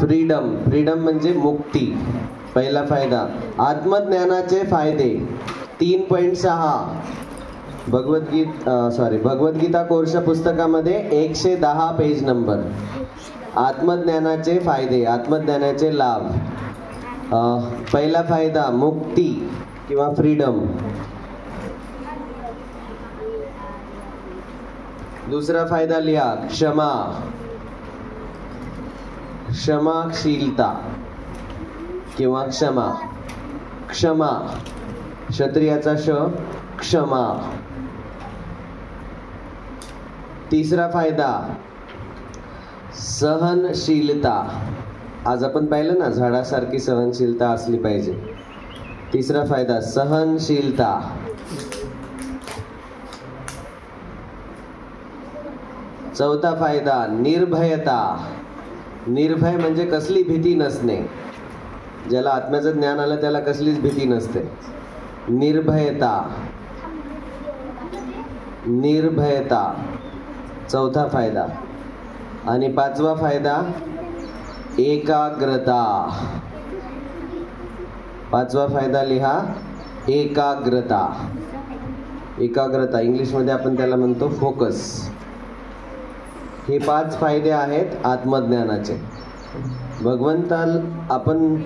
Freedom, freedom म्हणजे मुक्ती. पहिला फायदा. आत्मज्ञानाचे फायदे 3.6 भगवद्गीता कोर्स पुस्तकामध्ये 110 पेज नंबर. आत्मज्ञानाचे फायदे, आत्मज्ञानाचे लाभ. पहिला फायदा मुक्ती किंवा फ्रीडम. दुसरा फायदा लिहा क्षमा, क्षमाशीलता किंवा क्षमा. क्षमा, क्षत्रियाचा श, क्षमा. तिसरा फायदा सहनशीलता. आज आपण पाहिलं ना, झाडासारखी सहनशीलता असली पाहिजे. तिसरा फायदा सहनशीलता. चौथा फायदा निर्भयता. निर्भय म्हणजे कसली भीती नसणे. ज्याला आत्म्याचं ज्ञान आलं त्याला कसलीच भीती नसते. निर्भयता, निर्भयता चौथा फायदा. आणि पाचवा फायदा एकाग्रता. पाचवा फायदा लिहा एकाग्रता. एकाग्रता इंग्लिशमध्ये आपण त्याला म्हणतो फोकस. हे 5 फायदे आहेत आत्मज्ञानाचे. भगवंताला आपण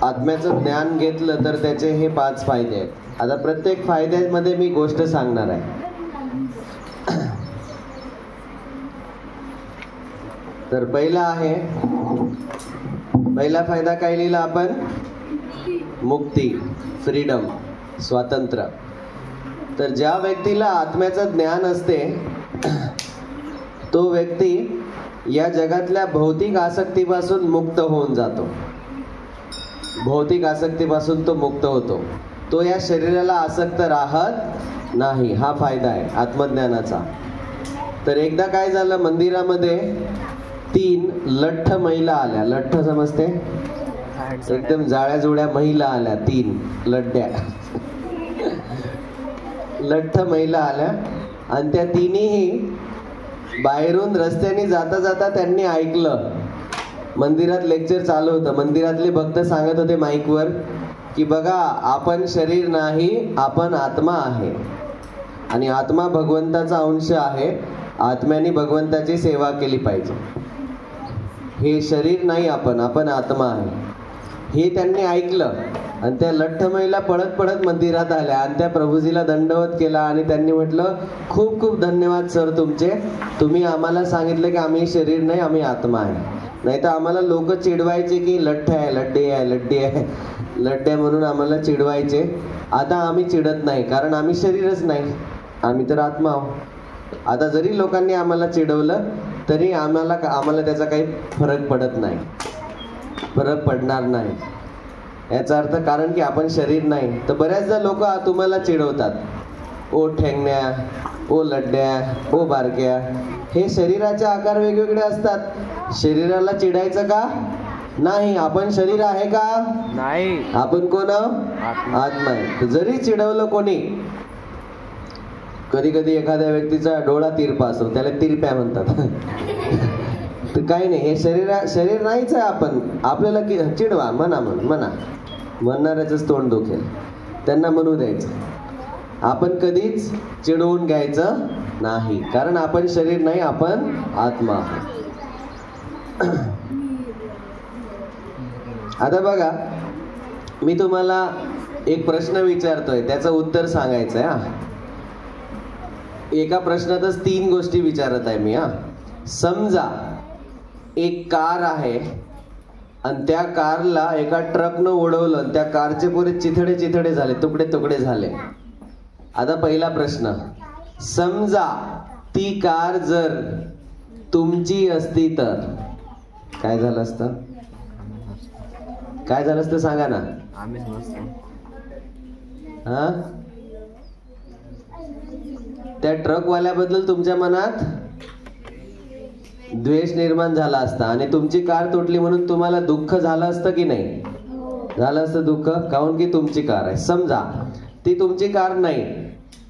आत्म्याचं ज्ञान घेतलं तर त्याचे हे 5 फायदे आहेत. आता प्रत्येक फायद्यामध्ये मी गोष्ट सांगणार आहे. तर पहिला आहे, पहिला फायदा काय लिहिला आपण? मुक्ती, फ्रीडम, स्वातंत्र्य. तर ज्या व्यक्तीला आत्म्याचं ज्ञान असते तो व्यक्ती या जगातल्या भौतिक आसक्तीपासून मुक्त होऊन जातो. भौतिक आसक्तीपासून तो मुक्त होतो. तो या शरीराला आसक्त राहत नाही. हा फायदा आहे आत्मज्ञानाचा. तर एकदा काय झालं, मंदिरामध्ये 3 लठ्ठ महिला आल्या. लठ्ठ समजते? एकदम जाळ्या जुळ्या महिला आल्या. 3 लड्ड्या लठ्ठ महिला आल्या. आणि त्या तिन्ही बाहेरून रस्त्याने जाता जाता त्यांनी ऐकलं, मंदिरात लेक्चर चालू होतं. मंदिरातले भक्त सांगत होते माईकवर की बघा, आपण शरीर नाही, आपण आत्मा आहे. आणि आत्मा भगवंताचा अंश आहे. आत्म्याने भगवंताची सेवा केली पाहिजे. हे शरीर नाही, आपण आत्मा आहे. हे त्यांनी ऐकलं. आणि त्या लठ्ठ महिला पळत पळत मंदिरात आल्या आणि त्या प्रभूजीला दंडवत केला. आणि त्यांनी म्हटलं, खूप खूप धन्यवाद सर तुमचे. तुम्ही आम्हाला सांगितलं की आम्ही शरीर नाही, आम्ही आत्मा आहे. नाही तर आम्हाला लोक चिडवायचे की लठ्ठ आहे, लड्डे आहे, लड्डी आहे, लड्ड्या म्हणून आम्हाला चिडवायचे. आता आम्ही चिडत नाही, कारण आम्ही शरीरच नाही, आम्ही तर आत्मा आहोत. आता जरी लोकांनी आम्हाला चिडवलं तरी आम्हाला त्याचा काही फरक पडत नाही, फरक पडणार नाही. याचा अर्थ कारण की आपण शरीर नाही. तर बऱ्याचदा लोक तुम्हाला चिडवतात, ओ ठेंगण्या, ओ लड्ड्या, ओ बारक्या. हे शरीराचे आकार वेगवेगळे असतात. शरीराला चिडायचं का नाही? आपण शरीर आहे का नाही? आपण कोण? आत्मा आहे. जरी चिडवलं कोणी, कधी कधी एखाद्या व्यक्तीचा डोळा तिरपा असतो, त्याला तिरप्या म्हणतात. तर काही नाही, हे शरीर नाहीच आहे. आपण आपल्याला चिडवा, म्हणा म्हणणाऱ्याच तोंड दुखेल, त्यांना म्हणू द्यायचं. आपण कधीच चिडवून घ्यायचं नाही, कारण आपण शरीर नाही, आपण आत्मा आहोत. आता बघा, मी तुम्हाला एक प्रश्न विचारतोय, त्याचं उत्तर सांगायचंय. एका प्रश्नातच 3 गोष्टी विचारत आहे मी. समजा एक कार आहे आणि त्या कारला एका ट्रकनं उडवलं, त्या कारचे पुरे चिथडे झाले, तुकडे झाले. आता पहिला प्रश्न, समजा ती कार जर तुमची असती तर काय झालं असतं? काय झालं असतं सांगा ना. हा, त्या ट्रकवाल्याबद्दल तुमच्या मनात द्वेष निर्माण झाला असता आणि तुमची कार तुटली म्हणून तुम्हाला दुःख झालं असतं की नाही? झालं असतं दुःख. काहून की तुमची कार आहे. समजा ती तुमची कार नाही,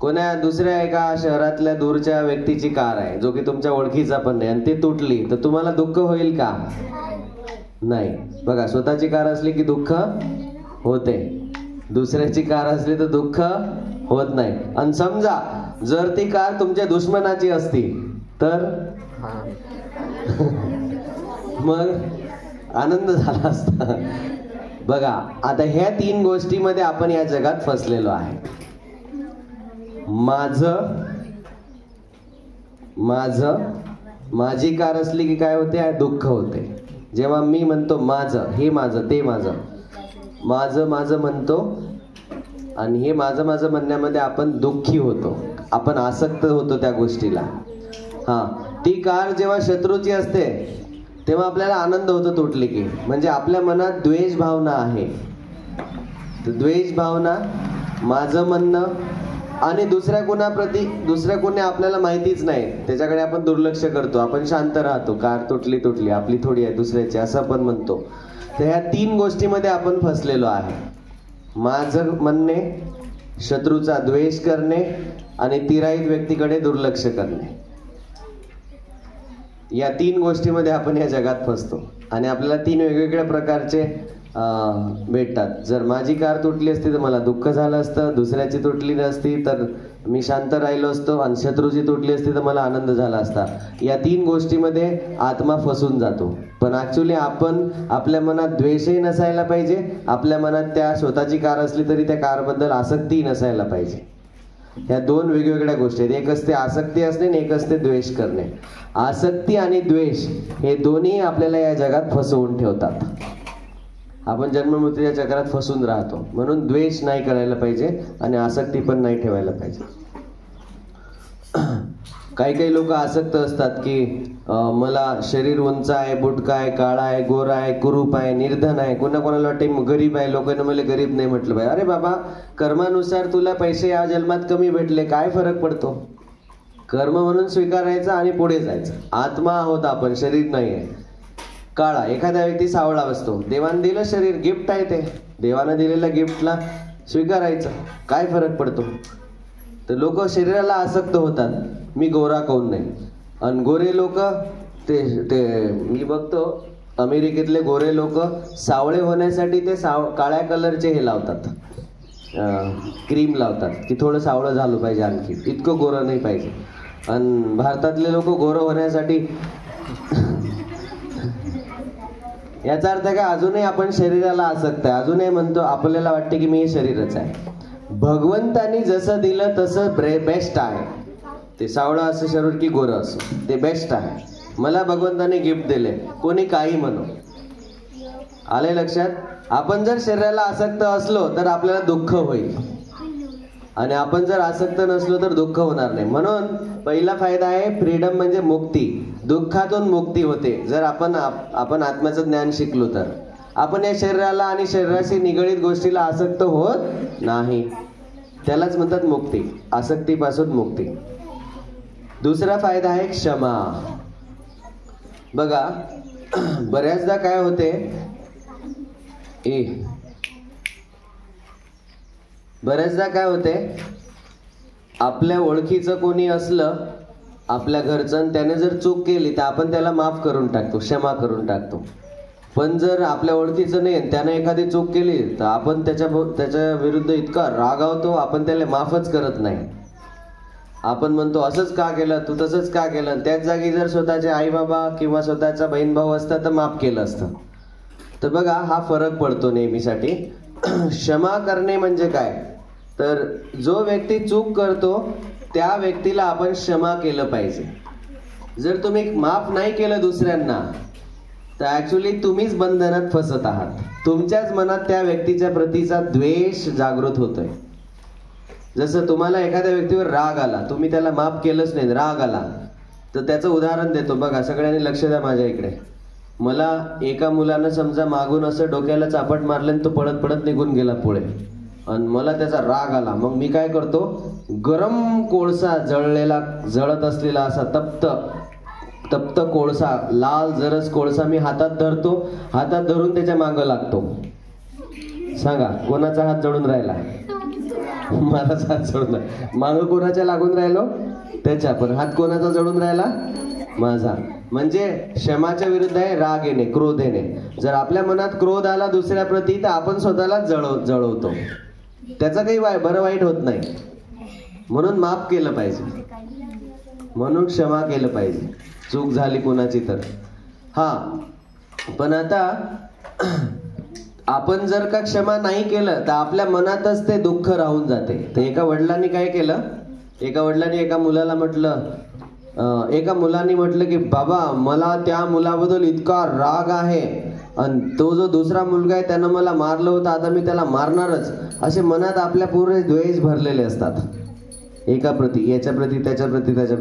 कोण्या दुसऱ्या एका शहरातल्या दूरच्या व्यक्तीची कार आहे, जो की तुमच्या ओळखीचा पण नाही, आणि ती तुटली, तर तुम्हाला दुःख होईल का? नाही. बघा, स्वतःची कार असली की दुःख होते, दुसऱ्याची कार असली तर दुःख होत नाही. आणि समजा जर ती कार तुमच्या दुश्मनाची असती तर मग आनंद झाला असता. बघा, आता ह्या 3 गोष्टीमध्ये आपण या जगात फसलेलो आहे. माझी कार असली की काय होते? दुःख होते. जेव्हा मी म्हणतो माझं, हे माझं, ते माझं, माझं म्हणतो आणि हे माझं म्हणण्यामध्ये आपण दुःखी होतो, आपण आसक्त होतो त्या गोष्टीला. ती कार जेव्हा शत्रूची असते तेव्हा आपल्याला आनंद होतो तुटली की. म्हणजे आपल्या मनात द्वेष भावना आहे. द्वेष भावना, माझं म्हणणं आणि दुसऱ्या कोणी आपल्याला माहितीच नाही, त्याच्याकडे आपण दुर्लक्ष करतो, आपण शांत राहतो. कार तुटली आपली थोडी आहे, दुसऱ्याची, असं आपण म्हणतो. तर ह्या 3 गोष्टीमध्ये आपण फसलेलो आहे. माझं म्हणणे, शत्रूचा द्वेष करणे आणि तिराईत व्यक्तीकडे दुर्लक्ष करणे. या 3 गोष्टीमध्ये आपण या जगात फसतो आणि आपल्याला 3 वेगवेगळ्या प्रकारचे भेटतात. जर माझी कार तुटली असती तर मला दुःख झालं असतं, दुसऱ्याची तुटली नसती तर मी शांत राहिलो असतो, आणि शत्रूची तुटली असती तर मला आनंद झाला असता. या 3 गोष्टीमध्ये आत्मा फसून जातो. पण ऍक्च्युली आपण, आपल्या मनात द्वेषही नसायला पाहिजे, आपल्या मनात त्या स्वतःची कार असली तरी त्या कारबद्दल आसक्ती नसायला पाहिजे. ह्या 2 वेगवेगळ्या गोष्टी आहेत. एक असते आसक्ती असणे आणि एक असते द्वेष करणे. आसक्ती आणि द्वेष हे दोन्ही आपल्याला या जगात फसवून ठेवतात. आपण जन्ममृत्यूच्या चक्रात फसून राहतो. म्हणून द्वेष नाही करायला पाहिजे आणि आसक्ती पण नाही ठेवायला पाहिजे. काही लोक आसक्त असतात की मला शरीर उंच आहे, बुटका आहे, काळा आहे, गोरा आहे, कुरूप आहे, निर्धन आहे. कोणाला वाटते गरीब आहे, लोकांना मला गरीब नाही म्हटलं पाहिजे. अरे बाबा, कर्मानुसार तुला पैसे या जन्मात कमी भेटले, काय फरक पडतो? कर्म म्हणून स्वीकारायचं आणि पुढे जायचं. आत्मा आहोत आपण, शरीर नाही आहे. काळा, एखाद्या व्यक्ती सावळा असतो, देवाने दिलं शरीर, गिफ्ट आहे ते, देवानं दिलेल्या गिफ्टला स्वीकारायचं, काय फरक पडतो? तर लोक शरीराला आसक्त होतात, मी गोरा काऊन नाही. आणि गोरे लोक ते मी बघतो अमेरिकेतले गोरे लोक सावळे होण्यासाठी ते काळ्या कलरचे हे लावतात, क्रीम लावतात की थोडं सावळं झालं पाहिजे, आणखी इतकं गोरं नाही पाहिजे. आणि भारतातले लोक गोरं होण्यासाठी याचा अर्थ काय? अजूनही आपण शरीराला आसक्त आहे, अजूनही म्हणतो, आपल्याला वाटते की मी हे शरीरच आहे. भगवंतानी जसं दिलं तसं बेस्ट आहे. ते सावळं असं शरीर की गोरं असो, ते बेस्ट आहे. मला भगवंताने गिफ्ट दिले, कोणी काही म्हणो. आले लक्षात? आपण जर शरीराला आसक्त असलो तर आपल्याला दुःख होईल, आणि आपण जर आसक्त नसलो तर दुःख होणार नाही. म्हणून पहिला फायदा आहे फ्रीडम, म्हणजे मुक्ती. दुःखातून मुक्ती होते जर आपण आत्म्याचं ज्ञान शिकलो तर. आपण या शरीराला आणि शरीराशी निगडीत गोष्टीला आसक्त होत नाही, त्यालाच म्हणतात मुक्ती, आसक्तीपासून मुक्ती. दुसरा फायदा आहे क्षमा. बघा, बऱ्याचदा काय होते, आपल्या ओळखीचं कोणी असलं, आपल्या घरचं, त्याने जर चूक केली तर आपण त्याला माफ करून टाकतो, क्षमा करून टाकतो. पण जर आपल्या ओळखीचं नाही, त्याने एखादी चूक केली तर आपण त्याच्या विरुद्ध इतका रागावतो, आपण त्याला माफच करत नाही. आपण म्हणतो असंच का केलं, तू तसंच का केलं. त्याच जागी जर स्वतःचे आई बाबा किंवा स्वतःचा बहीण भाऊ असता तर माफ केलं असतं. तर बघा, हा फरक पडतो नेहमीसाठी. क्षमा करणे म्हणजे काय, तर जो व्यक्ती चूक करतो त्या व्यक्तीला आपण क्षमा केलं पाहिजे. जर तुम्ही माफ नाही केलं दुसऱ्यांना तर ऍक्च्युली तुम्हीच बंधनात फसत आहात. तुमच्याच मनात त्या व्यक्तीच्या प्रतीचा द्वेष जागृत होतोय. जसं तुम्हाला एखाद्या व्यक्तीवर राग आला, तुम्ही त्याला माफ केलंच नाही, राग आला, तर त्याचं उदाहरण देतो. बघा, सगळ्यांनी लक्ष द्या माझ्या इकडे. मला एका मुलानं समजा मागून असं डोक्याला चापट मारलं आणि तो पळत पळत निघून गेला पुढे, आणि मला त्याचा राग आला. मग मी काय करतो, गरम कोळसा जळत असलेला असा तप्त कोळसा, लाल जरस कोळसा मी हातात धरतो, हातात धरून त्याच्या मागं लागतो. सांगा, कोणाचा हात जळून राहिला? माझाच हात जळून राहिला. मागं कोणाच्या लागून राहिलो? त्याच्या. पण हात कोणाचा जळून राहिला? माझा. म्हणजे क्षमाच्या विरुद्ध आहे राग येणे, क्रोध येणे. जर आपल्या मनात क्रोध आला दुसऱ्या प्रती तर आपण स्वतःला जळवतो. त्याचं काही बरं वाईट होत नाही. म्हणून माफ केलं पाहिजे, म्हणून क्षमा केलं पाहिजे चूक झाली कोणाची तर. हा, पण आता आपण जर का क्षमा नाही केलं तर आपल्या मनातच ते दुःख राहून जाते. तर एका वडिलांनी काय केलं, एका वडिलांनी एका मुलाला म्हटलं, एका मुलाने म्हटलं की बाबा मला त्या मुलाबद्दल इतका राग आहे आणि तो जो दुसरा मुलगा आहे त्यानं मला मारलं होतं, आता मी त्याला मारणारच. असे मनात आपल्या पूर्ण द्वेष भरलेले असतात, एका प्रती, याच्या प्रती, त्याच्या प्रती, त्याच्या.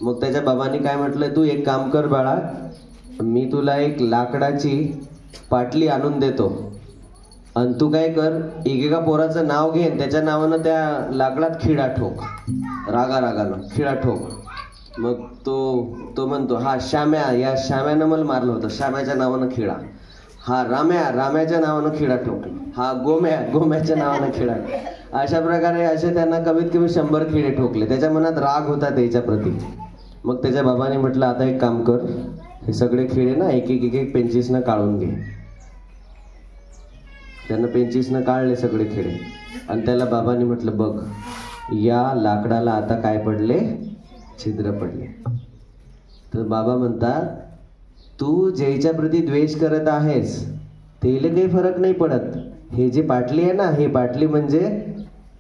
मग त्याच्या बाबांनी काय म्हटलं, तू एक काम कर बाळा, मी तुला एक लाकडाची पाटली आणून देतो आणि तू काय कर, एकेका पोराचं नाव घे, त्याच्या नावानं त्या लाकडात खिळा ठोक, रागानं खिळा ठोक. मग तो म्हणतो, हा श्याम्या, या श्याम्यानं मला मारलं होतं, श्याम्याच्या नावानं खिळा. हा राम्याच्या नावानं खिळा ठोक. हा गोम्याच्या नावानं खिळा. अशा प्रकारे असे त्यांना कमीत कमी 100 खिळे ठोकले. त्याच्या मनात राग होता त्याच्या प्रती. मग त्याच्या बाबाने म्हटलं, आता एक काम कर, हे सगळे खिळे ना एक एक पेंचिसनं काढून घे. त्यानं पेंचिसनं काढले सगळे खिळे आणि त्याला बाबांनी म्हटलं, बघ या लाकडाला आता काय पडले, छिद्र पडले. तर बाबा म्हणतात, तू ज्याच्या प्रती द्वेष करत आहेस तेला काही फरक नाही पडत. हे जे पाटली आहे ना, हे पाटली म्हणजे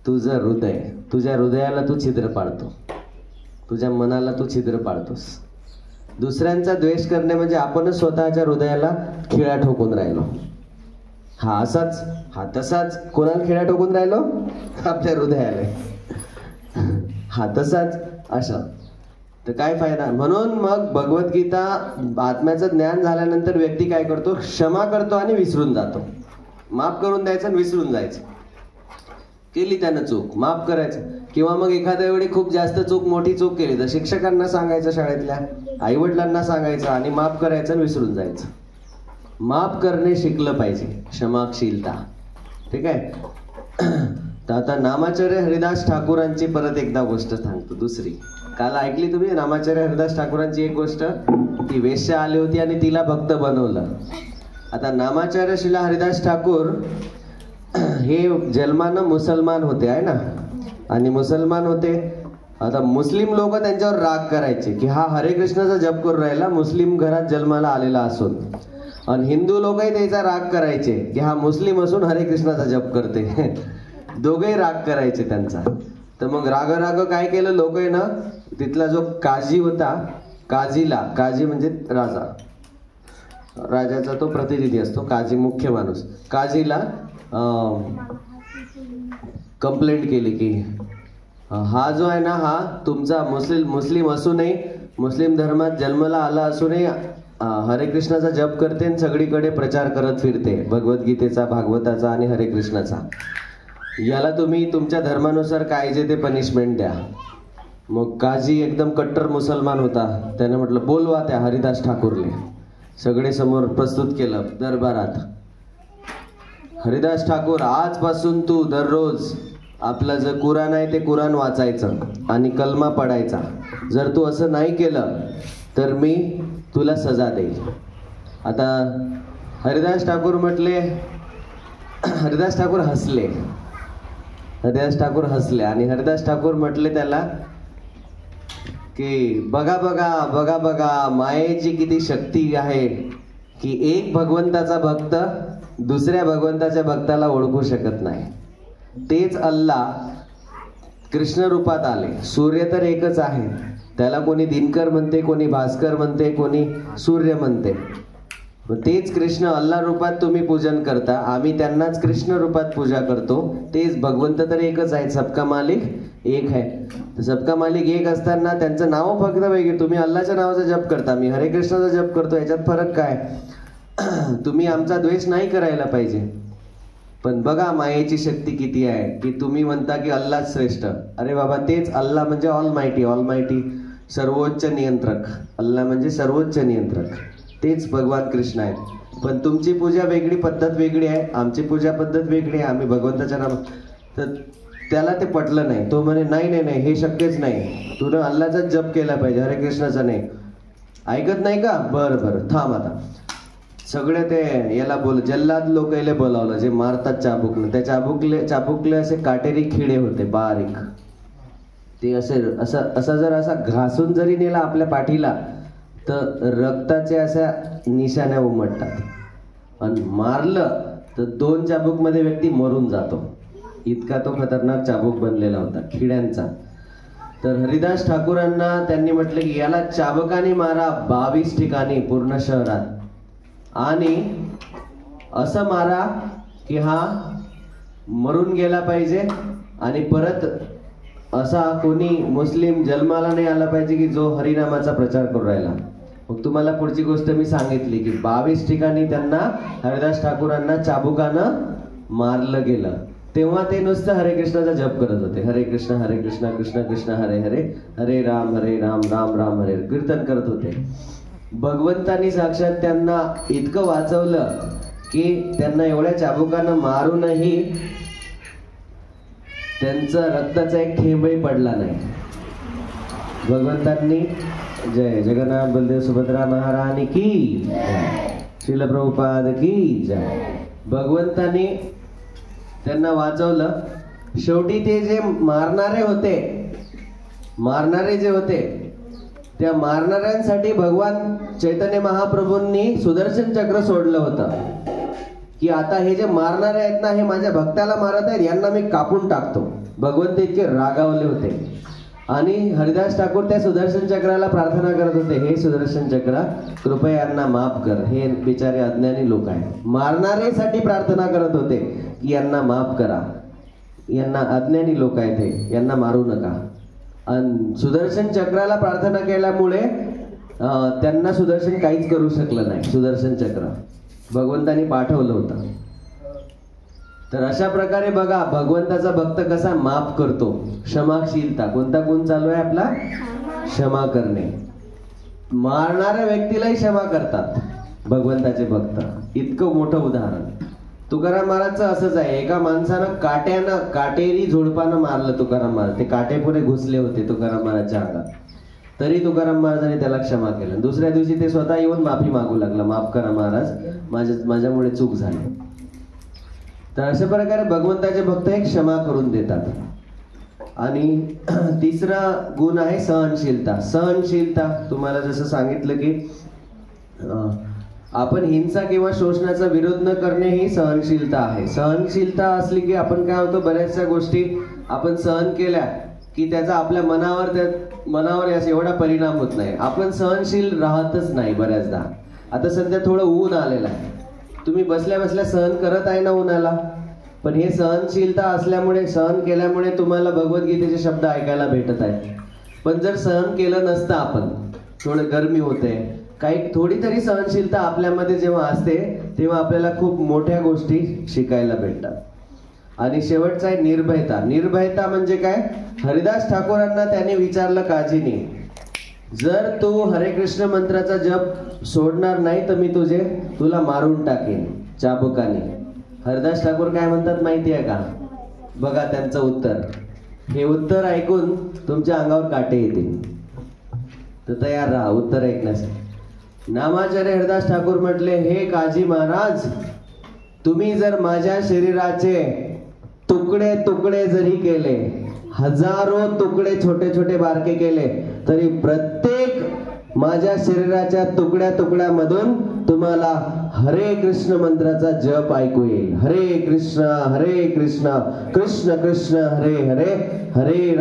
तुझं हृदय. तुझ्या हृदयाला तू छिद्र पाडतो, तुझ्या मनाला तू छिद्र पाडतोस. दुसऱ्यांचा द्वेष करणे म्हणजे आपणच स्वतःच्या हृदयाला खिळा ठोकून राहिलो. हा असाच, हा तसाच. कोणाला खिळा ठोकून राहिलो? आपल्या हृदयाला. हा तसाच असा. तर काय फायदा. म्हणून मग भगवद्गीता, आत्म्याचं ज्ञान झाल्यानंतर व्यक्ती काय करतो, क्षमा करतो आणि विसरून जातो. माफ करून द्यायचं आणि विसरून जायचं. केली त्यानं चूक, माफ करायचं. किंवा मग एखाद्या वेळी खूप जास्त चूक, मोठी चूक केली तर शिक्षकांना सांगायचं, शाळेतल्या आईवडिलांना सांगायचं आणि माफ करायचं आणि विसरून जायचं. माफ करणे शिकलं पाहिजे, क्षमाशीलता. ठीक आहे. तर आता नामाचार्य हरिदास ठाकूरांची परत एकदा गोष्ट सांगतो, दुसरी. काल ऐकली तुम्ही नामाचार्य हरिदास ठाकूरांची एक गोष्ट. ती वेश्या आली होती आणि तिला भक्त बनवलं. आता नामाचार्य श्रीला हरिदास ठाकूर हे जन्मानं मुसलमान होते, आहे ना, आणि मुसलमान होते. आता मुस्लिम लोक त्यांच्यावर राग करायचे की हा हरे कृष्णाचा जप करून राहिला, मुस्लिम घरात जन्माला आलेला असून. आणि हिंदू लोकही त्याचा राग करायचे की हा मुस्लिम असून हरे कृष्णाचा जप करते. दोघेही राग करायचे त्यांचा. तर मग राग काय केलं लोक ना, तिथला जो काजी होता, काजी म्हणजे राजा, राजाचा तो प्रतिनिधी असतो, काजी मुख्य माणूस. काजीला कंप्लेंट केली की हा जो आहे ना, हा तुमचा मुस्लिम असूनही, मुस्लिम धर्मात जन्माला आला असूनही हरे कृष्णाचा जप करते आणि सगळीकडे प्रचार करत फिरते भगवद्गीतेचा, भागवताचा आणि हरे कृष्णाचा. याला तुम्ही तुमच्या धर्मानुसार काय जे ते पनिशमेंट द्या. मग काजी एकदम कट्टर मुसलमान होता. त्याने म्हटलं, बोलवा त्या हरिदास ठाकूरले. सगळे समोर प्रस्तुत केलं दरबारात. हरिदास ठाकूर, आजपासून तू दररोज आपलं जे कुराण आहे ते कुराण वाचायचं आणि कलमा पडायचा. जर तू असं नाही केलं तर मी तुला सजा देईल. आता हरिदास ठाकूर म्हटले, हरिदास ठाकूर हसले. हरिदास ठाकूर हसले आणि हरिदास ठाकूर म्हटले त्याला की बघा बघा बघा बघा, मायेची किती शक्ती आहे की एक भगवंताचा भक्त दुसऱ्या भगवंताच्या भक्ताला ओळखू शकत नाही. तेच अल्लाह कृष्ण रूपात आले. सूर्य तर एकच आहे, त्याला कोणी दिनकर म्हणते, कोणी भास्कर म्हणते, कोणी सूर्य म्हणते. तेच कृष्ण अल्लाह रूपात तुम्ही पूजन करता, आम्ही त्यांनाच कृष्ण रूपात पूजा करतो. तेच भगवंत तर एकच आहे, सबका मालिक एक आहे. सबका मालिक एक असताना त्यांचं नाव फक्त वेगळे. तुम्ही अल्लाच्या नावाचा जप करता, मी हरे कृष्णाचा जप करतो, याच्यात फरक काय. तुम्ही आमचा द्वेष नाही करायला पाहिजे. पण बघा मायेची शक्ती किती आहे की तुम्ही म्हणता की अल्लाह श्रेष्ठ. अरे बाबा, तेच अल्लाह म्हणजे ऑल माहिती, सर्वोच्च नियंत्रक. अल्लाह म्हणजे सर्वोच्च नियंत्रक, तेच भगवान कृष्ण आहेत. पण तुमची पूजा वेगळी, पद्धत वेगळी आहे, आमची पूजा पद्धत वेगळी आहे. आम्ही भगवंताच्या नाम. तर त्याला ते पटलं नाही. तो म्हणे नाही नाही नाही, हे शक्यच नाही, तुला अल्लाचाच जप केला पाहिजे, हरे कृष्णाचा नाही. ऐकत नाही का? बरं बरं थांब आता. सगळे ते याला जल्लाद लोक याला बोलावलं जे मारतात चाबुकनं. त्या चाबुकले असे काटेरी खिडे होते बारीक. ते असा जर असा घासून जरी नेला आपल्या पाठीला तर रक्ताच्या अशा निशाण्या उमटतात. आणि मारलं तर 2 चाबूकमध्ये व्यक्ती मरून जातो. इतका तो खतरनाक चाबूक बनलेला होता खिड्यांचा. तर हरिदास ठाकूरांना त्यांनी म्हटलं की याला चाबकाने मारा 22 ठिकाणी पूर्ण शहरात. आणि असं मारा की हा मरून गेला पाहिजे आणि परत असा कोणी मुस्लिम जन्माला नाही आला पाहिजे की जो हरिनामाचा प्रचार करू राहिला. मग तुम्हाला पुढची गोष्ट मी सांगितली की 22 ठिकाणी त्यांना हरिदास ठाकूरांना चाबुकानं मारलं गेलं. तेव्हा ते नुसतं हरे कृष्णाचा जप करत होते. हरे कृष्ण कृष्ण कृष्ण हरे हरे, हरे राम राम राम हरे, कीर्तन करत होते. भगवंतानी साक्षात त्यांना इतकं वाचवलं की त्यांना एवढ्या चाबुकानं मारूनही त्यांचा रक्ताचा एक थेंबही पडला नाही. भगवंतांनी जय जगन्नाथ बलदेव सुभद्रा महारानी की जय, श्रील प्रभुपाद की जय. भगवंतांनी त्यांना वाचवलं. शेवटी ते जे मारणारे जे होते त्या मारणाऱ्यांसाठी भगवान चैतन्य महाप्रभूंनी सुदर्शन चक्र सोडलं होतं की आता हे जे मारणारे आहेत ना, हे माझ्या भक्ताला मारत आहेत, यांना मी कापून टाकतो. भगवंत इतके रागावले होते. आणि हरिदास ठाकूर त्या सुदर्शन चक्राला प्रार्थना करत होते, हे सुदर्शन चक्र कृपया यांना माफ कर, हे बिचारे अज्ञानी लोक आहेत. मारणारेसाठी प्रार्थना करत होते की यांना माफ करा, यांना अज्ञानी लोक आहेत, हे यांना मारू नका. आणि सुदर्शन चक्राला प्रार्थना केल्यामुळे त्यांना सुदर्शन काहीच करू शकलं नाही. सुदर्शन चक्र भगवंतानी पाठवलं होतं. तर अशा प्रकारे बघा भगवंताचा भक्त कसा माफ करतो. क्षमाशीलता, कोणता गुण चालू आहे आपला? क्षमा करणे. मारणाऱ्या व्यक्तीलाही क्षमा करतात भगवंताचे भक्त. इतकं मोठं उदाहरण तुकाराम महाराजचं असंच आहे. एका माणसानं काटेरी झोडपानं मारलं तुकाराम महाराज. ते काटे पुरे घुसले होते तुकाराम महाराजच्या अंगात, तरी तुकाराम महाराजांनी त्याला क्षमा केलं. दुसऱ्या दिवशी ते स्वतः येऊन माफी मागू लागला, माफ करा महाराज, माझ्यामुळे चूक झाली. तर अशा प्रकारे भगवंताचे भक्त हे क्षमा करून देतात. आणि तिसरा गुण आहे सहनशीलता. सहनशीलता तुम्हाला जसं सांगितलं की आपण हिंसा किंवा शोषणाचा विरोध न करणे ही सहनशीलता आहे. सहनशीलता असली की आपण काय होतो, बऱ्याचशा गोष्टी आपण सहन केल्या की त्याचा आपल्या मनावर एवढा परिणाम होत नाही. आपण सहनशील राहतच नाही बऱ्याचदा. आता सध्या थोडं ऊन आलेलं आहे, तुम्ही बसल्या बसल्या सहन करत आहे ना उन्हाला, पण हे सहनशीलता असल्यामुळे, सहन केल्यामुळे तुम्हाला भगवद्गीतेचे शब्द ऐकायला भेटत आहेत. पण जर सहन केलं नसतं आपण, थोडं गरमी होते, काही थोडी तरी सहनशीलता आपल्यामध्ये जेव्हा असते तेव्हा आपल्याला खूप मोठ्या गोष्टी शिकायला भेटतात. आणि शेवटचा आहे निर्भयता. निर्भयता म्हणजे काय? हरिदास ठाकूरांना त्याने विचारलं काजीने, जर तू हरे कृष्ण मंत्राचा जप सोडणार नाही तर मी तुला मारून टाकेन चाबुकाने. हरिदास ठाकूर काय म्हणतात माहिती आहे का? बघा त्यांचं उत्तर. हे उत्तर ऐकून तुमच्या अंगावर काटे येतील, तर तयार राहा उत्तर ऐकण्यासाठी. नामाचार्य हरिदास ठाकूर म्हटले, हे काजी महाराज, तुम्ही जर माझ्या शरीराचे तुकडे तुकडे जरी केले, हजारो तुकडे छोटे छोटे बारके केले, तरी प्रत्येक माझ्या शरीराच्या तुकड्या तुकड्यामधून तुम्हाला हरे कृष्ण मंत्राचा जप ऐकू येईल. हरे कृष्ण कृष्ण कृष्ण हरे हरे, हरे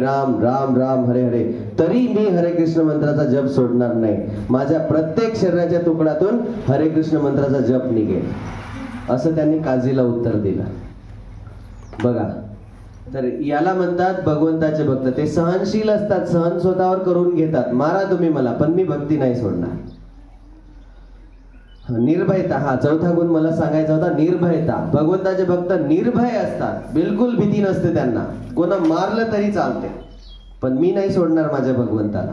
राम राम राम हरे हरे. तरी मी हरे कृष्ण मंत्राचा जप सोडणार नाही. माझ्या प्रत्येक शरीराच्या तुकड्यातून हरे कृष्ण मंत्राचा जप निघेल. असं त्यांनी काजीला उत्तर दिलं. बघा, तर याला म्हणतात भगवंताचे भक्त. ते सहनशील असतात, सहन स्वतःवर करून घेतात. मारा तुम्ही मला, पण मी भक्ती नाही सोडणार. निर्भयता, हा चौथा गुण मला सांगायचा होता, निर्भयता. भगवंताचे भक्त निर्भय असतात, बिलकुल भीती नसते त्यांना. कोणा मारलं तरी चालते, पण मी नाही सोडणार माझ्या भगवंताला.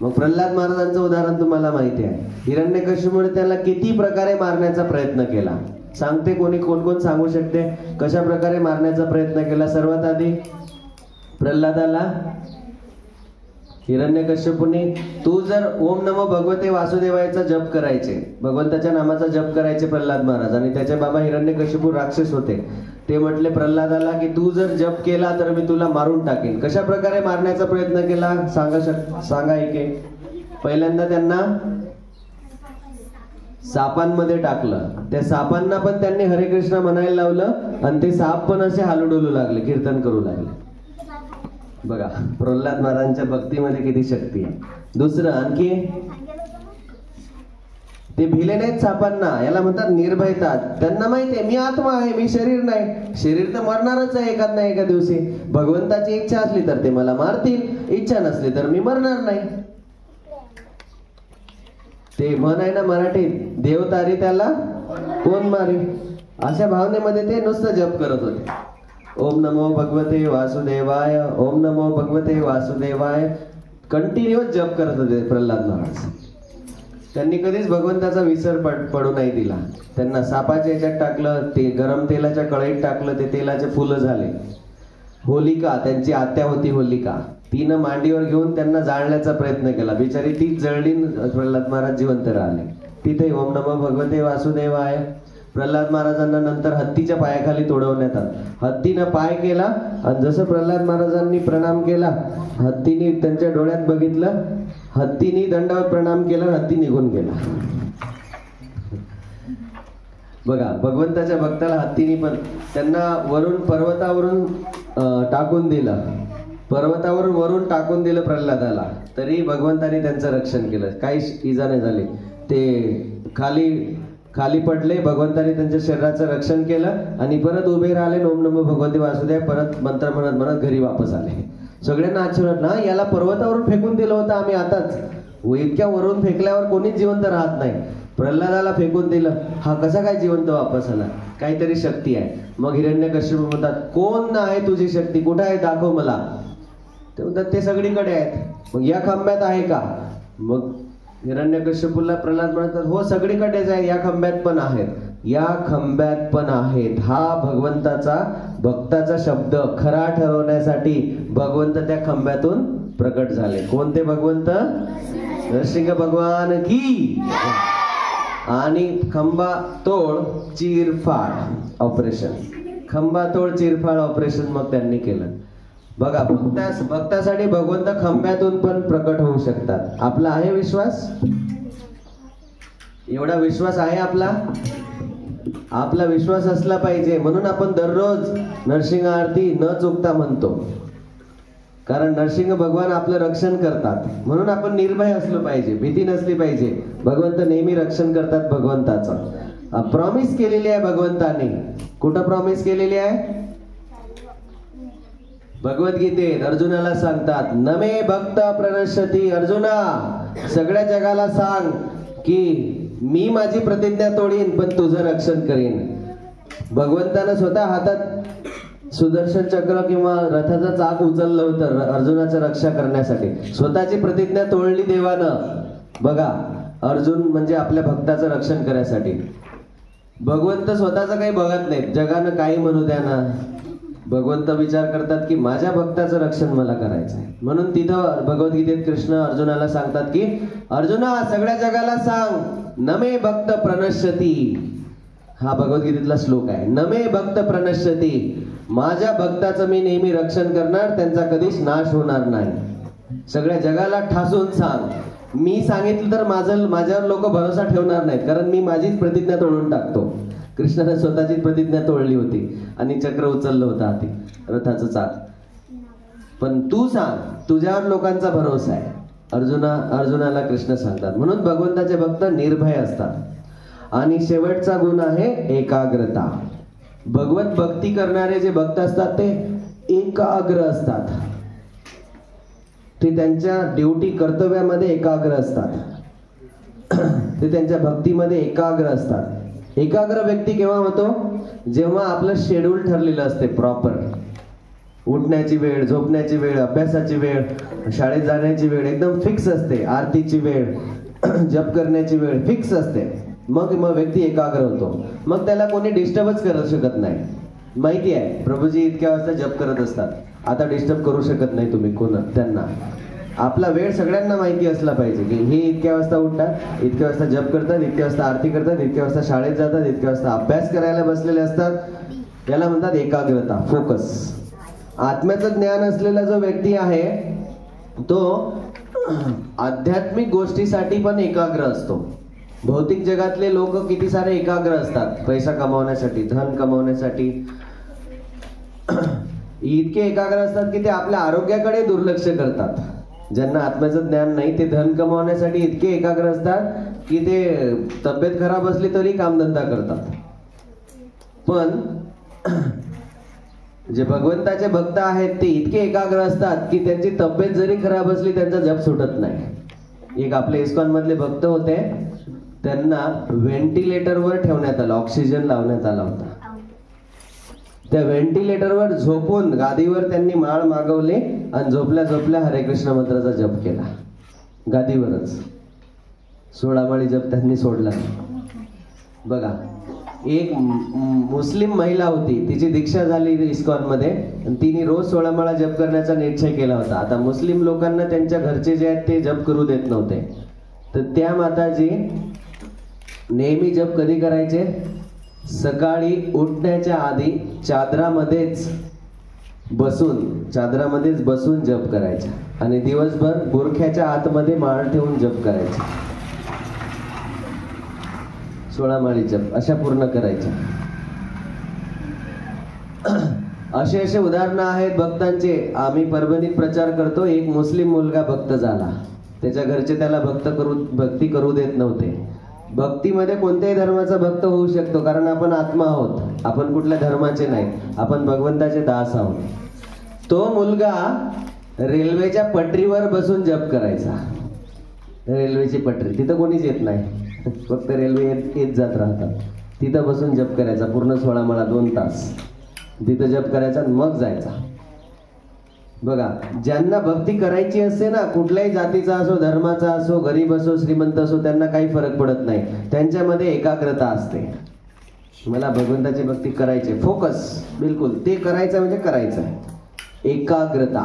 मग प्रल्हाद महाराजांचं उदाहरण तुम्हाला माहिती आहे. हिरण्यकश्यपूने त्याला किती प्रकारे मारण्याचा प्रयत्न केला. सांगते कोण कोण सांगू शकते कशा प्रकारे मारण्याचा प्रयत्न केला? सर्वात आधी प्रल्हादाला हिरण्यकश्यपूने तू जर ओम नमो भगवते वासुदेवायचा जप करायचे, भगवंताच्या नामाचा जप करायचे प्रल्हाद महाराज, आणि त्याचे बाबा हिरण्यकश्यपू राक्षस होते. ते म्हटले प्रल्हादाला की तू जर जप केला तर मी तुला मारून टाकेन. कशा प्रकारे मारण्याचा प्रयत्न केला सांगा ऐके. पहिल्यांदा त्यांना सापांमध्ये टाकलं, त्या सापांना पण त्यांनी हरे कृष्ण म्हणायला लावलं, आणि ते साप पण असे हालू लागले, कीर्तन करू लागले. बघा प्रल्हाद महाराजांच्या भक्तीमध्ये किती शक्ती आहे. दुसरं आणखी, ते भिले नाहीत सापांना, याला म्हणतात निर्भयता. त्यांना माहिती आहे मी आत्मा आहे, मी शरीर नाही. शरीर तर मरणारच आहे एखाद ना एका दिवशी. भगवंताची इच्छा असली तर ते मला मारतील, इच्छा नसली तर मी मरणार नाही. ते म्हण आहे ना मराठीत, देव तारी त्याला कोण मारी. अशा भावनेमध्ये ते नुसतं जप करत होते. ओम नमो भगवते वासुदेवाय, ओम नमो भगवते वासुदेवाय, कंटिन्यूअस जप करत होते प्रल्हाद महाराज. त्यांनी कधीच भगवंताचा विसर पडू नाही दिला. त्यांना सापाच्या याच्यात टाकलं, ते गरम तेलाच्या कढईत टाकलं, ते तेलाचे फुलं झाले. होलिका, त्यांची आत्या होती होलिका, तिनं मांडीवर घेऊन त्यांना जाळण्याचा प्रयत्न केला. बिचारी तीच जळली, प्रल्हाद महाराज जिवंत राहिले. तिथे ओम नमो भगवते वासुदेवाय. प्रल्हाद महाराजांना नंतर हत्तीच्या पायाखाली तोडवण्यात आलं. हत्तीनं पाय केला, आणि जसं प्रल्हाद महाराजांनी प्रणाम केला, हत्तीने त्यांच्या डोळ्यात बघितलं, हत्तीने दंडावर प्रणाम केला, हत्ती निघून गेला. बघा भगवंताच्या भक्ताला हत्तीने पण, त्यांना वरून पर्वतावरून टाकून दिलं, पर्वतावरून वरून टाकून दिलं प्रल्हादाला, तरी भगवंताने त्यांचं रक्षण केलं, काही इजा नाही झाली. ते खाली पडले, भगवंताने त्यांच्या शरीराचं रक्षण केलं, आणि परत उभे राहिले. ओम नमो भगवते वासुदेव परत मंत्र म्हणत म्हणत घरी वापस आले. सगळ्यांना आश्चर्य ना, याला पर्वतावरून फेकून दिलं होतं आम्ही आताच, इतक्या वरून फेकल्यावर कोणीच जिवंत राहत नाही. प्रल्हादाला फेकून दिलं, हा कसा काय जिवंत वापस आला, काहीतरी शक्ती आहे. मग हिरण्यकश्यप म्हणतात, कोण आहे तुझी शक्ती, कुठे आहे, दाखव मला. ते म्हणतात ते सगळीकडे आहेत. मग या खांब्यात आहे का. मग हिरण्यकश्यपूला प्रल्हाद म्हणतात, हो सगळीकडेच आहे, या खांब्यात पण आहेत, या खांब्यात पण आहेत. हा भगवंताचा भक्ताचा शब्द खरा ठरवण्यासाठी भगवंत त्या खांब्यातून प्रकट झाले. कोणते भगवंत, नरसिंह भगवान की. आणि खंबा तोड चिरफाड ऑपरेशन, खंबा तोड चिरफाड ऑपरेशन मग त्यांनी केलं. बघा भक्तासाठी भगवंत खंब्यातून पण प्रकट होऊ शकतात. आपला आहे विश्वास, एवढा विश्वास आहे आपला. आपला विश्वास असला पाहिजे, म्हणून आपण दररोज नरसिंह आरती न चुकता म्हणतो, कारण नरसिंह भगवान आपलं रक्षण करतात. म्हणून आपण निर्भय असलो पाहिजे, भीती नसली पाहिजे. भगवंत नेहमी रक्षण करतात भगवंताचं. प्रॉमिस केलेली आहे भगवंताने. कुठं प्रॉमिस केलेली आहे, भगवद्गीतेत अर्जुनाला सांगतात, नमे भक्त प्रणश्यती. अर्जुना, सगळ्या जगाला सांग की मी माझी प्रतिज्ञा तोडीन पण तुझं रक्षण करीन. भगवंतानं स्वतः हातात सुदर्शन चक्र किंवा रथाचं चाक उचललं होतं अर्जुनाचं रक्षा करण्यासाठी. स्वतःची प्रतिज्ञा तोडली देवानं. बघा, अर्जुन म्हणजे आपल्या भक्ताचं रक्षण करण्यासाठी. भगवंत स्वतःचं काही बघत नाहीत, जगानं काही म्हणू द्या ना, भगवंत विचार करतात की माझ्या भक्ताचं रक्षण मला करायचं आहे. म्हणून तिथं भगवद्गीतेत कृष्ण अर्जुनाला सांगतात की अर्जुना, सगळ्या जगाला सांग, नमे भक्त प्रणश्यती. हा भगवद्गीतेतला श्लोक आहे. नमे भक्त प्रणश्यती, माझ्या भक्ताचं मी नेहमी रक्षण करणार, त्यांचा कधीच नाश होणार नाही. सगळ्या जगाला ठासून सांग. मी सांगितलं तर माझ्यावर लोक भरोसा ठेवणार नाहीत, कारण मी माझीच प्रतिज्ञा तोडून टाकतो. कृष्णाने स्वतःची प्रतिज्ञा तोडली होती आणि चक्र उचललं होतं हाती, रथाचं चाक. पण तू सांग, तुझ्यावर लोकांचा भरोसा आहे. अर्जुनाला कृष्ण सांगतात. म्हणून भगवंताचे भक्त निर्भय असतात. आणि शेवटचा गुण आहे एकाग्रता. भगवत भक्ती करणारे जे भक्त असतात ते एकाग्र असतात. ते त्यांच्या ड्युटी कर्तव्यामध्ये एकाग्र असतात. ते त्यांच्या भक्तीमध्ये एकाग्र असतात. एकाग्र व्यक्ती केव्हा होतो, जेव्हा आपलं शेड्यूल ठरलेलं असते प्रॉपर. उठण्याची वेळ, झोपण्याची वेळ, अभ्यासाची वेळ, शाळेत जाण्याची वेळ एकदम फिक्स असते. आरतीची वेळ, जप करण्याची वेळ फिक्स असते. मग व्यक्ती एकाग्र होतो. मग त्याला कोणी डिस्टर्बच करू शकत नाही. माहिती आहे, प्रभूजी इतक्या वाजता जप करत असतात, आता डिस्टर्ब करू शकत नाही तुम्ही त्यांना. आपला वेळ सगळ्यांना माहिती असला पाहिजे की हे इतक्या वाजता उठतात, इतक्या वाजता जप करतात, इतक्या वाजता आरती करतात, इतक्या वाजता शाळेत जातात, इतक्या वाजता अभ्यास करायला बसलेले असतात. याला म्हणतात एकाग्रता, फोकस. आत्म्याचं ज्ञान असलेला जो व्यक्ती आहे तो आध्यात्मिक गोष्टीसाठी पण एकाग्र असतो. भौतिक जगातले लोक किती सारे एकाग्र असतात पैसा कमावण्यासाठी, धन कमावण्यासाठी. इतके एकाग्र असतात की ते आपल्या आरोग्याकडे दुर्लक्ष करतात. ज्यांना आत्म्याचं ज्ञान नाही ते धन कमावण्यासाठी इतके एकाग्र असतात की ते तब्येत खराब असली तरी कामधंदा करतात. पण जे भगवंताचे भक्त आहेत ते इतके एकाग्र असतात की त्यांची तब्येत जरी खराब असली त्यांचा जप सुटत नाही. एक आपले इस्कॉन मधले भक्त होते, त्यांना व्हेंटिलेटरवर ठेवण्यात आलं, ऑक्सिजन लावण्यात आला होता. त्या व्हेंटिलेटरवर झोपून गादीवर त्यांनी माळ मागवले आणि झोपल्या झोपल्या हरे कृष्ण मंत्राचा जप केला. गादीवरच 16 माळी जप त्यांनी सोडला. बघा, एक मुस्लिम महिला होती, तिची दीक्षा झाली इस्कॉन मध्ये आणि तिने रोज 16 माळा जप करण्याचा निश्चय केला होता. आता मुस्लिम लोकांना त्यांच्या घरचे जे आहेत ते जप करू देत नव्हते, तर त्या माताजी नेहमी जप कधी करायचे? सकाळी उठण्याच्या आधी चादरामध्येच बसून जप करायच्या आणि दिवसभर बुरख्याच्या आतमध्ये माळ ठेवून जप करायचा. 16 माळी जप अशा पूर्ण करायच्या. असे उदाहरणं आहेत भक्तांचे. आम्ही परभणीत प्रचार करतो. एक मुस्लिम मुलगा भक्त झाला, त्याच्या घरचे त्याला भक्ती करू देत नव्हते. भक्तीमध्ये कोणत्याही धर्माचा भक्त होऊ शकतो, कारण आपण आत्मा आहोत, आपण कुठल्या धर्माचे नाही, आपण भगवंताचे दास आहोत. तो मुलगा रेल्वेच्या पटरीवर बसून जप करायचा. रेल्वेची पटरी, तिथं कोणीच येत नाही, फक्त रेल्वे येत जात राहतात. तिथं बसून जप करायचा पूर्ण 16 माळा 2 तास तिथं जप करायचा आणि मग जायचा. बघा, ज्यांना भक्ती करायची असते ना, कुठल्याही जातीचा असो, धर्माचा असो, गरीब असो, श्रीमंत असो, त्यांना काही फरक पडत नाही. त्यांच्यामध्ये एकाग्रता असते. मला भगवंताची भक्ती करायची, फोकस, बिलकुल ते करायचं म्हणजे करायचं. एकाग्रता.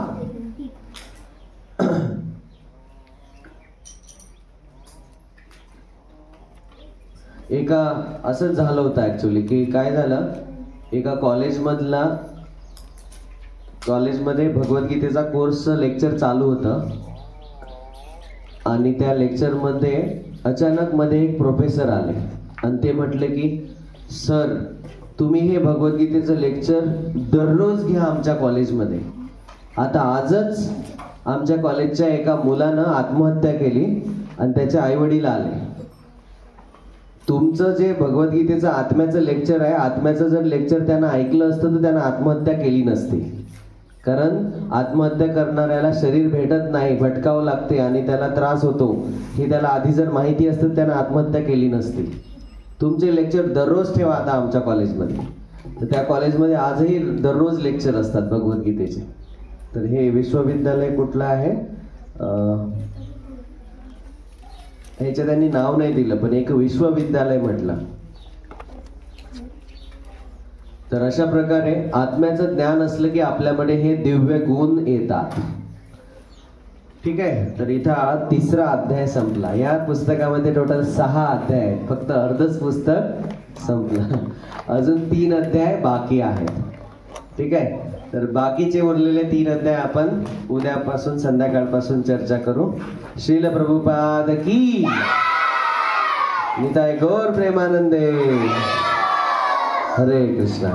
एका असंच झालं होतं ऍक्च्युली, की काय झालं, एका कॉलेजमध्ये भगवद्गीतेचा कोर्स लेक्चर चालू होतं आणि त्या लेक्चरमध्ये अचानक मध्ये एक प्रोफेसर आले आणि ते म्हटले की सर, तुम्ही हे भगवद्गीतेचं लेक्चर दररोज घ्या आमच्या कॉलेजमध्ये. आता आजच आमच्या कॉलेजच्या एका मुलानं आत्महत्या केली आणि त्याचे आईवडील आले. तुमचं जे भगवद्गीतेचं आत्म्याचं लेक्चर आहे, आत्म्याचं जर लेक्चर त्यांना ऐकलं असतं तर त्यांना आत्महत्या केली नसती. कारण आत्महत्या करणाऱ्याला शरीर भेटत नाही, भटकावं लागते आणि त्याला त्रास होतो, हे त्याला आधी जर माहिती असतं त्यानं आत्महत्या केली नसती. तुमचे लेक्चर दररोज ठेवा आता आमच्या कॉलेजमध्ये. तर त्या कॉलेजमध्ये आजही दररोज लेक्चर असतात भगवद्गीतेचे. तर हे विश्वविद्यालय कुठलं आहे ह्याचं त्यांनी नाव नाही दिलं, पण एक विश्वविद्यालय म्हटलं. तर अशा प्रकारे आत्म्याचं ज्ञान असलं की आपल्यामध्ये हे दिव्य गुण येतात. ठीक आहे. तर इथं 3रा अध्याय संपला. या पुस्तकामध्ये टोटल 6 अध्याय आहेत, फक्त अर्धच पुस्तक संपलं. अजून 3 अध्याय बाकी आहेत. ठीक आहे. तर बाकीचे उरलेले 3 अध्याय आपण उद्यापासून संध्याकाळपासून चर्चा करू. श्रील प्रभुपाद की निताय गौर प्रेमानंदे. हरे कृष्णा.